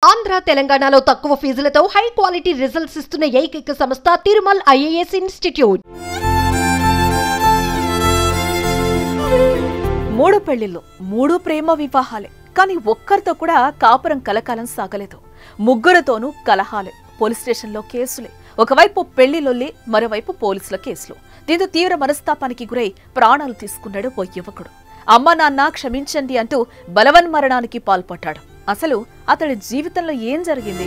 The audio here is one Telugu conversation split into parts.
ఆంధ్ర తెలంగాణలో తక్కువ ఫీజులతో హై క్వాలిటీ రిజల్ట్స్ ఇస్తున్న ఏకైక సంస్థ తిరుమల్ ఐఏఎస్ ఇన్స్టిట్యూట్. మూడు పెళ్లిళ్ళు, మూడు ప్రేమ వివాహాలే. కానీ ఒక్కరితో కూడా కాపురం కలకాలం సాగలేదు. ముగ్గురితోనూ కలహాలే, పోలీస్ స్టేషన్లో కేసులే. ఒకవైపు పెళ్లిలొల్లి, మరోవైపు పోలీసుల కేసులు. దీంతో తీవ్ర మనస్తాపానికి గురై ప్రాణాలు తీసుకున్నాడు ఓ యువకుడు. అమ్మా నాన్న క్షమించండి అంటూ బలవన్మరణానికి పాల్పడ్డాడు. అసలు అతడి జీవితంలో ఏం జరిగింది?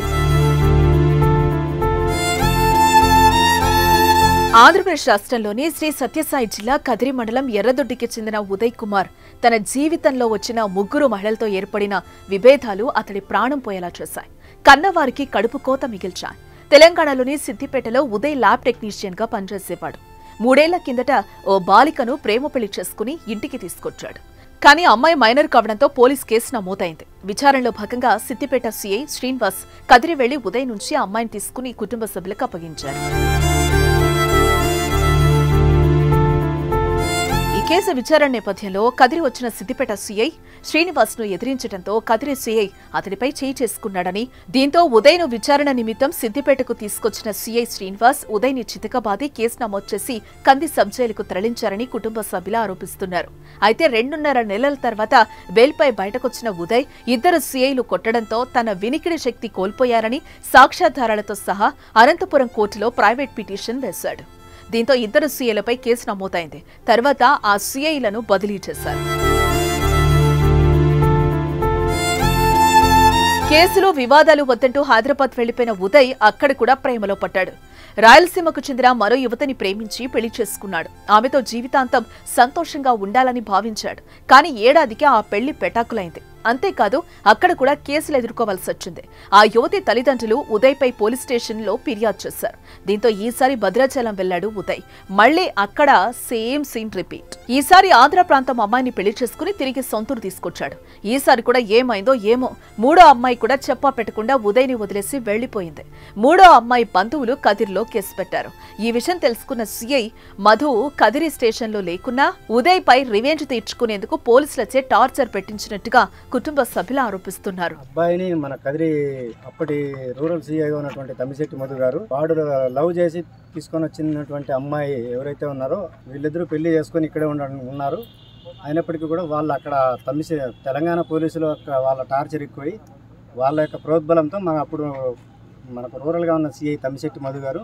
ఆంధ్రప్రదేశ్ రాష్ట్రంలోని శ్రీ సత్యసాయి జిల్లా కదిరి మండలం ఎర్రదొడ్డికి చెందిన ఉదయ్ కుమార్ తన జీవితంలో వచ్చిన ముగ్గురు మహిళలతో ఏర్పడిన విభేదాలు అతడి ప్రాణం పోయేలా చేశాయి. కన్నవారికి కడుపు కోత మిగిల్చాయి. తెలంగాణలోని సిద్దిపేటలో ఉదయ్ ల్యాబ్ టెక్నీషియన్ గా పనిచేసేవాడు. 3 ఏళ్ల కిందట ఓ బాలికను ప్రేమ పెళ్లి చేసుకుని ఇంటికి తీసుకొచ్చాడు. కానీ అమ్మాయి మైనర్ కావడంతో పోలీస్ కేసు నమోదైంది. విచారణలో భాగంగా సిద్దిపేట సీఐ శ్రీనివాస్ కదిరి వెళ్లి ఉదయ్ నుంచి అమ్మాయిని తీసుకుని కుటుంబ సభ్యులకు అప్పగించారు. ఈ కేసు విచారణ నేపథ్యంలో కదిరి వచ్చిన సిద్దిపేట సీఐ శ్రీనివాస్ ను ఎదిరించడంతో కదిరి సీఐ అతడిపై చేయి చేసుకున్నాడని, దీంతో ఉదయ్ ను విచారణ నిమిత్తం సిద్దిపేటకు తీసుకొచ్చిన సీఐ శ్రీనివాస్ ఉదయ్ ని చితకబాది కేసు నమోదు చేసి కంది సబ్ జైలుకు తరలించారని కుటుంబ సభ్యులు ఆరోపిస్తున్నారు. అయితే 2.5 నెలల తర్వాత బెయిల్పై బయటకొచ్చిన ఉదయ్ ఇద్దరు సీఐలు కొట్టడంతో తన వినికిడి శక్తి కోల్పోయారని సాక్ష్యాధారాలతో సహా అనంతపురం కోర్టులో ప్రైవేట్ పిటిషన్ వేశాడు. దీంతో ఇద్దరు సీఐలపై కేసు నమోదైంది. తర్వాత ఆ సీఐలను బదిలీ చేశారు. కేసులో వివాదాలు వద్దంటూ హైదరాబాద్ వెళ్లిపోయిన ఉదయ్ అక్కడ కూడా ప్రేమలో పడ్డాడు. రాయలసీమకు చెందిన మరో యువతిని ప్రేమించి పెళ్లి చేసుకున్నాడు. ఆమెతో జీవితాంతం సంతోషంగా ఉండాలని భావించాడు. కానీ ఏడాదికి ఆ పెళ్లి పెటాకులైంది. అంతేకాదు అక్కడ కూడా కేసులు ఎదుర్కోవాల్సి వచ్చింది. ఆ యువతి తల్లిదండ్రులు ఉదయ్పై పోలీస్ స్టేషన్లో ఫిర్యాదు చేశారు. దీంతో ఈసారి భద్రాచలం వెళ్లాడు ఉదయ్. మళ్లీ అక్కడ సేమ్ సీన్ రిపీట్. ఈసారి ఆంధ్ర ప్రాంతం అమ్మాయిని పెళ్లి చేసుకుని తిరిగి సొంతూరు తీసుకొచ్చాడు. ఈసారి కూడా ఏమైందో ఏమో, మూడో అమ్మాయి కూడా చెప్పా పెట్టకుండా ఉదయ్ని వదిలేసి వెళ్లిపోయింది. మూడో అమ్మాయి బంధువులు కదిరిలో కేసు పెట్టారు. ఈ విషయం తెలుసుకున్న సీఐ మధు కదిరి స్టేషన్లో లేకున్నా ఉదయ్ పై రివెంజ్ తీర్చుకునేందుకు పోలీసులచే టార్చర్ పెట్టించినట్టుగా కుటుంబ సభ్యులు ఆరోపిస్తున్నారు. అబ్బాయిని మన కదిరి అప్పటి రూరల్ సీఐగా ఉన్నటువంటి తమ్మిశెట్టి మధు గారు వాడు లవ్ చేసి తీసుకొని వచ్చినటువంటి అమ్మాయి ఎవరైతే ఉన్నారో వీళ్ళిద్దరూ పెళ్లి చేసుకొని ఇక్కడే ఉన్నారు. అయినప్పటికీ కూడా వాళ్ళు అక్కడ తెలంగాణ పోలీసులు వాళ్ళ టార్చర్ ఎక్కువై వాళ్ళ యొక్క ప్రోద్బలంతో అప్పుడు మనకు రూరల్గా ఉన్న సీఐ తమ్మిశెట్టి మధు గారు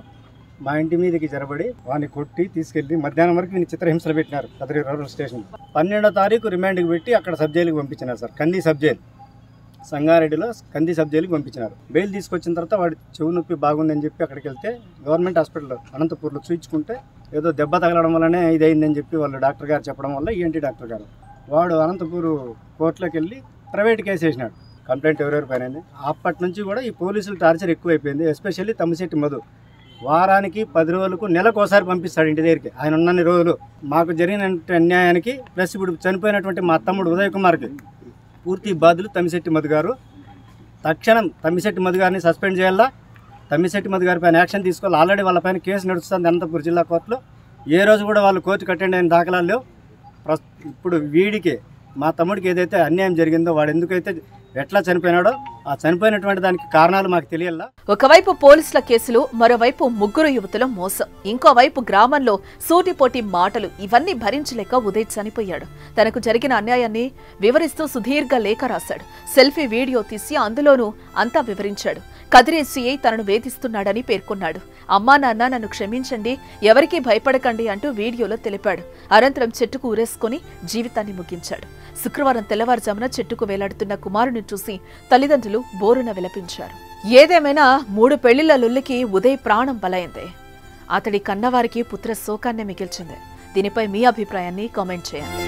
మా ఇంటి మీదకి జరబడి వాడిని కొట్టి తీసుకెళ్లి మధ్యాహ్నం వరకు వీని చిత్రహింసలు పెట్టినారు కదిరి రూరల్ స్టేషన్. 12వ తారీఖు రిమాండ్కి పెట్టి అక్కడ సబ్ జైలుకి పంపించినారు సార్. కంది సబ్ జైలు, సంగారెడ్డిలో కంది సబ్ జైలుకి పంపించినారు. బెయిల్ తీసుకొచ్చిన తర్వాత వాడి చెవు నొప్పి బాగుందని చెప్పి అక్కడికి వెళ్తే గవర్నమెంట్ హాస్పిటల్ అనంతపూర్లో చూయించుకుంటే ఏదో దెబ్బ తగలడం వల్లనే ఇదైందని చెప్పి వాళ్ళు డాక్టర్ గారు చెప్పడం వల్ల ఈఎన్టీ డాక్టర్ గారు వాడు అనంతపూర్ కోర్టులోకి వెళ్ళి ప్రైవేట్ కేసు వేసినాడు. కంప్లైంట్ ఎవరెవరిపైన. అప్పటి నుంచి కూడా ఈ పోలీసుల టార్చర్ ఎక్కువైపోయింది. ఎస్పెషల్లీ తమ్మిశెట్టి మధు వారానికి 10 రోజులకు నెలకోసారి పంపిస్తాడు ఇంటి దగ్గరికి. ఆయన ఉన్నన్ని రోజులు మాకు జరిగిన అన్యాయానికి ప్లస్ ఇప్పుడు చనిపోయినటువంటి మా తమ్ముడు ఉదయ్ కుమార్కి పూర్తి బాధ్యులు తమ్మిశెట్టి మధు గారు. తక్షణం తమ్మిశెట్టి మధు గారిని సస్పెండ్ చేయాలా, తమ్మిశెట్టి మధు గారి పైన యాక్షన్ తీసుకోవాలి. ఆల్రెడీ వాళ్ళపైన కేసు నడుస్తుంది అనంతపురం జిల్లా కోర్టులో. ఏ రోజు కూడా వాళ్ళు కోర్టుకు అటెండ్ అయిన దాఖలాలు లేవు. ఇప్పుడు వీడికి మా తమ్ముడికి ఏదైతే అన్యాయం జరిగిందో వాడు ఎందుకైతే ఎట్లా చనిపోయినాడో ఆ చనిపోయినటువంటి దానికి కారణాలు మాకు తెలియాలా. ఒకవైపు పోలీసుల కేసులు, మరోవైపు ముగ్గురు యువతుల మోసం, ఇంకోవైపు గ్రామంలో సూటిపోటి మాటలు, ఇవన్నీ భరించలేక ఉదయ్ చనిపోయాడు. తనకు జరిగిన అన్యాయాన్ని వివరిస్తూ సుదీర్ఘ లేఖ రాశాడు. సెల్ఫీ వీడియో తీసి అందులోనూ అంతా వివరించాడు. కదిరి సీఐ తనను వేధిస్తున్నాడని పేర్కొన్నాడు. అమ్మా నాన్న నన్ను క్షమించండి, ఎవరికీ భయపడకండి అంటూ వీడియోలో తెలిపాడు. అనంతరం చెట్టుకు ఊరేసుకుని జీవితాన్ని ముగించాడు. శుక్రవారం తెల్లవారుజామున చెట్టుకు వేలాడుతున్న కుమారుని చూసి తల్లిదండ్రులు బోరున విలపించారు. ఏదేమైనా 3 పెళ్లిళ్ల లొల్లికి ఉదయ్ ప్రాణం బలైంది. అతడి కన్నవారికి పుత్ర శోకాన్నే మిగిల్చింది. దీనిపై మీ అభిప్రాయాన్ని కామెంట్ చేయండి.